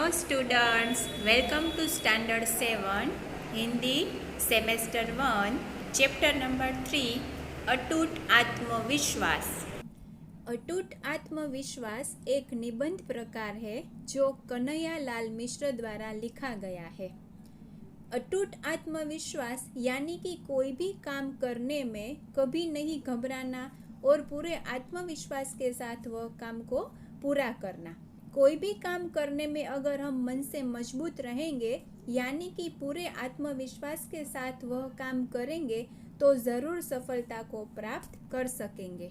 Hello students, welcome to standard 7 Hindi semester 1 chapter number 3 अटूट आत्मविश्वास। अटूट आत्मविश्वास एक निबंध प्रकार है जो कन्हैयालाल मिश्र द्वारा लिखा गया है। अटूट आत्मविश्वास यानी कि कोई भी काम करने में कभी नहीं घबराना और पूरे आत्मविश्वास के साथ वह काम को पूरा करना। कोई भी काम करने में अगर हम मन से मजबूत रहेंगे यानी कि पूरे आत्मविश्वास के साथ वह काम करेंगे तो ज़रूर सफलता को प्राप्त कर सकेंगे।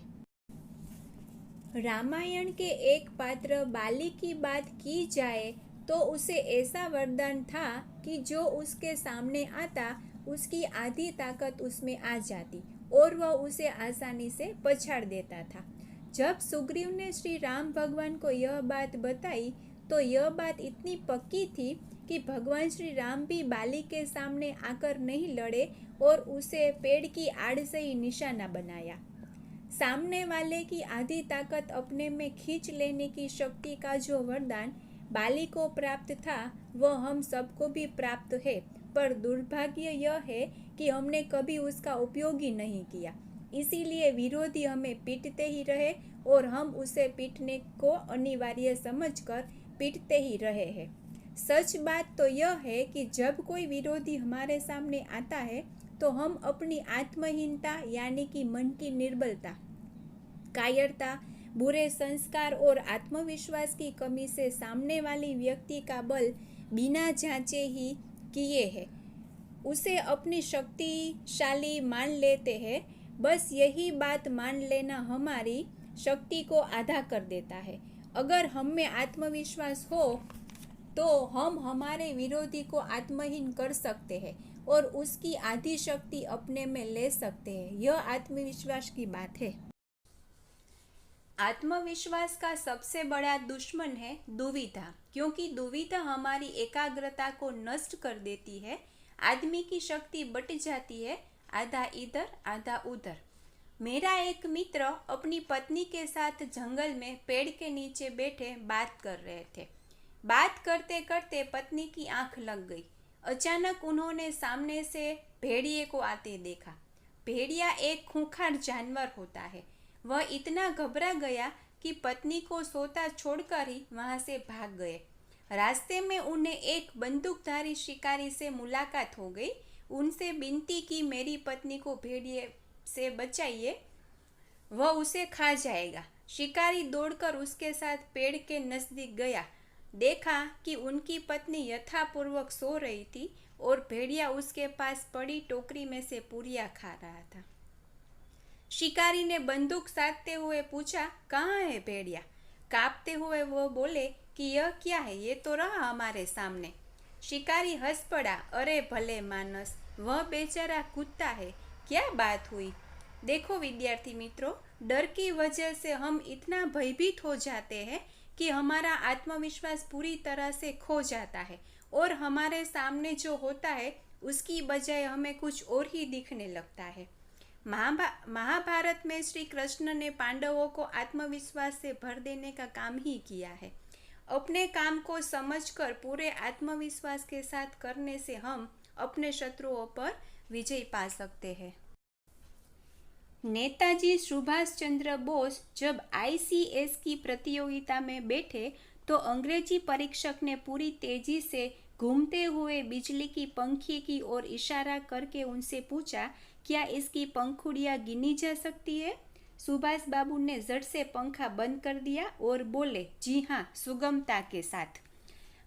रामायण के एक पात्र बाली की बात की जाए तो उसे ऐसा वरदान था कि जो उसके सामने आता उसकी आधी ताकत उसमें आ जाती और वह उसे आसानी से पछाड़ देता था। जब सुग्रीव ने श्री राम भगवान को यह बात बताई तो यह बात इतनी पक्की थी कि भगवान श्री राम भी बाली के सामने आकर नहीं लड़े और उसे पेड़ की आड़ से ही निशाना बनाया। सामने वाले की आधी ताकत अपने में खींच लेने की शक्ति का जो वरदान बाली को प्राप्त था वह हम सबको भी प्राप्त है, पर दुर्भाग्य यह है कि हमने कभी उसका उपयोग ही नहीं किया। इसीलिए विरोधी हमें पीटते ही रहे और हम उसे पीटने को अनिवार्य समझकर पीटते ही रहे हैं। सच बात तो यह है कि जब कोई विरोधी हमारे सामने आता है तो हम अपनी आत्महीनता यानी कि मन की निर्बलता, कायरता, बुरे संस्कार और आत्मविश्वास की कमी से सामने वाली व्यक्ति का बल बिना जांचे ही किए है उसे अपनी शक्तिशाली मान लेते हैं। बस यही बात मान लेना हमारी शक्ति को आधा कर देता है। अगर हम में आत्मविश्वास हो तो हम हमारे विरोधी को आत्महीन कर सकते हैं और उसकी आधी शक्ति अपने में ले सकते हैं। यह आत्मविश्वास की बात है। आत्मविश्वास का सबसे बड़ा दुश्मन है दुविधा, क्योंकि दुविधा हमारी एकाग्रता को नष्ट कर देती है। आदमी की शक्ति बट जाती है, आधा इधर आधा उधर। मेरा एक मित्र अपनी पत्नी के साथ जंगल में पेड़ के नीचे बैठे बात कर रहे थे। बात करते करते पत्नी की आंख लग गई। अचानक उन्होंने सामने से भेड़िए को आते देखा। भेड़िया एक खूंखार जानवर होता है। वह इतना घबरा गया कि पत्नी को सोता छोड़कर ही वहां से भाग गए। रास्ते में उन्हें एक बंदूकधारी शिकारी से मुलाकात हो गई। उनसे विनती की, मेरी पत्नी को भेड़िए से बचाइए, वह उसे खा जाएगा। शिकारी दौड़कर उसके साथ पेड़ के नजदीक गया। देखा कि उनकी पत्नी यथापूर्वक सो रही थी और भेड़िया उसके पास पड़ी टोकरी में से पूरियां खा रहा था। शिकारी ने बंदूक साधते हुए पूछा, कहाँ है भेड़िया? कांपते हुए वो बोले कि यह क्या है, ये तो रहा हमारे सामने। शिकारी हंस पड़ा, अरे भले मानस, वह बेचारा कुत्ता है, क्या बात हुई? देखो विद्यार्थी मित्रों, डर की वजह से हम इतना भयभीत हो जाते हैं कि हमारा आत्मविश्वास पूरी तरह से खो जाता है और हमारे सामने जो होता है उसकी बजाय हमें कुछ और ही दिखने लगता है। महाभारत में श्री कृष्ण ने पांडवों को आत्मविश्वास से भर देने का काम ही किया है। अपने काम को समझकर पूरे आत्मविश्वास के साथ करने से हम अपने शत्रुओं पर विजय पा सकते हैं। नेताजी सुभाष चंद्र बोस जब ICS की प्रतियोगिता में बैठे तो अंग्रेजी परीक्षक ने पूरी तेजी से घूमते हुए बिजली की पंखी की ओर इशारा करके उनसे पूछा, क्या इसकी पंखुड़ियां गिनी जा सकती है? सुभाष बाबू ने झट से पंखा बंद कर दिया और बोले, जी हाँ, सुगमता के साथ।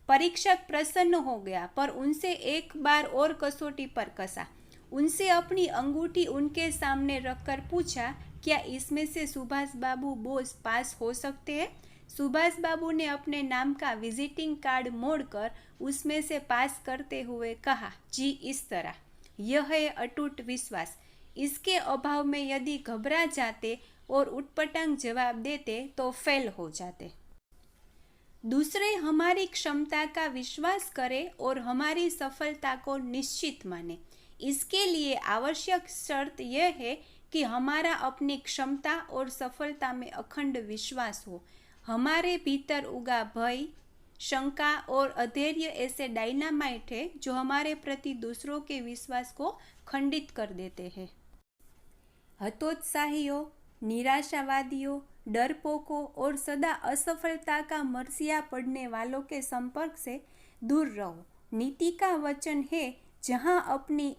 परीक्षक प्रसन्न हो गया, पर उनसे एक बार और कसौटी पर कसा। उनसे अपनी अंगूठी उनके सामने रखकर पूछा, क्या इसमें से सुभाष बाबू बोस पास हो सकते हैं? सुभाष बाबू ने अपने नाम का विजिटिंग कार्ड मोड़कर उसमें से पास करते हुए कहा, जी इस तरह। यह है अटूट विश्वास। इसके अभाव में यदि घबरा जाते और उटपटांग जवाब देते तो फेल हो जाते। दूसरे हमारी क्षमता का विश्वास करें और हमारी सफलता को निश्चित माने। इसके लिए आवश्यक शर्त यह है कि हमारा अपनी क्षमता और सफलता में अखंड विश्वास हो। हमारे भीतर उगा भय, शंका और अधैर्य ऐसे डायनामाइट है जो हमारे प्रति दूसरों के विश्वास को खंडित कर देते हैं। हतोत्साहियों, निराशावादियों, डरपोकों और सदा असफलता का मरसिया पड़ने वालों के संपर्क से दूर रहो। नीति का वचन है, जहाँ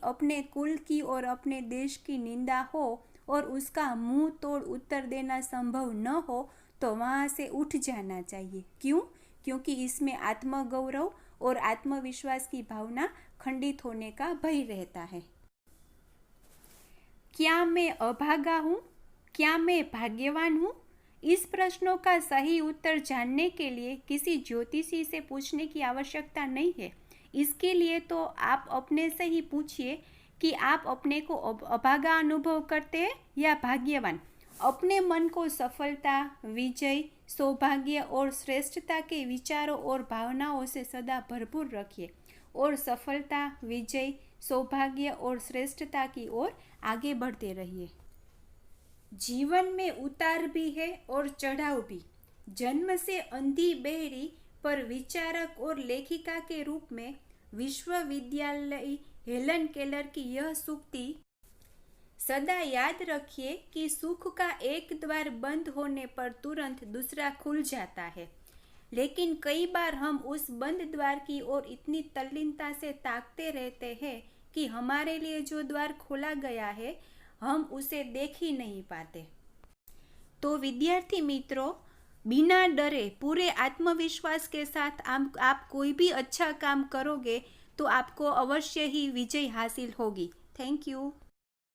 अपने कुल की और अपने देश की निंदा हो और उसका मुंह तोड़ उत्तर देना संभव न हो तो वहाँ से उठ जाना चाहिए। क्यों? क्योंकि इसमें आत्मगौरव और आत्मविश्वास की भावना खंडित होने का भय रहता है। क्या मैं अभागा हूँ? क्या मैं भाग्यवान हूँ? इस प्रश्नों का सही उत्तर जानने के लिए किसी ज्योतिषी से पूछने की आवश्यकता नहीं है। इसके लिए तो आप अपने से ही पूछिए कि आप अपने को अभागा अनुभव करते हैं या भाग्यवान। अपने मन को सफलता, विजय, सौभाग्य और श्रेष्ठता के विचारों और भावनाओं से सदा भरपूर रखिए और सफलता, विजय, सौभाग्य और श्रेष्ठता की ओर आगे बढ़ते रहिए। जीवन में उतार भी है और चढ़ाव भी। जन्म से अंधी बहरी पर विचारक और लेखिका के रूप में विश्वविद्यालय हेलन केलर की यह सूक्ति सदा याद रखिए कि सुख का एक द्वार बंद होने पर तुरंत दूसरा खुल जाता है, लेकिन कई बार हम उस बंद द्वार की ओर इतनी तल्लीनता से ताकते रहते हैं कि हमारे लिए जो द्वार खोला गया है हम उसे देख ही नहीं पाते। तो विद्यार्थी मित्रों, बिना डरे पूरे आत्मविश्वास के साथ आप कोई भी अच्छा काम करोगे तो आपको अवश्य ही विजय हासिल होगी। Thank you.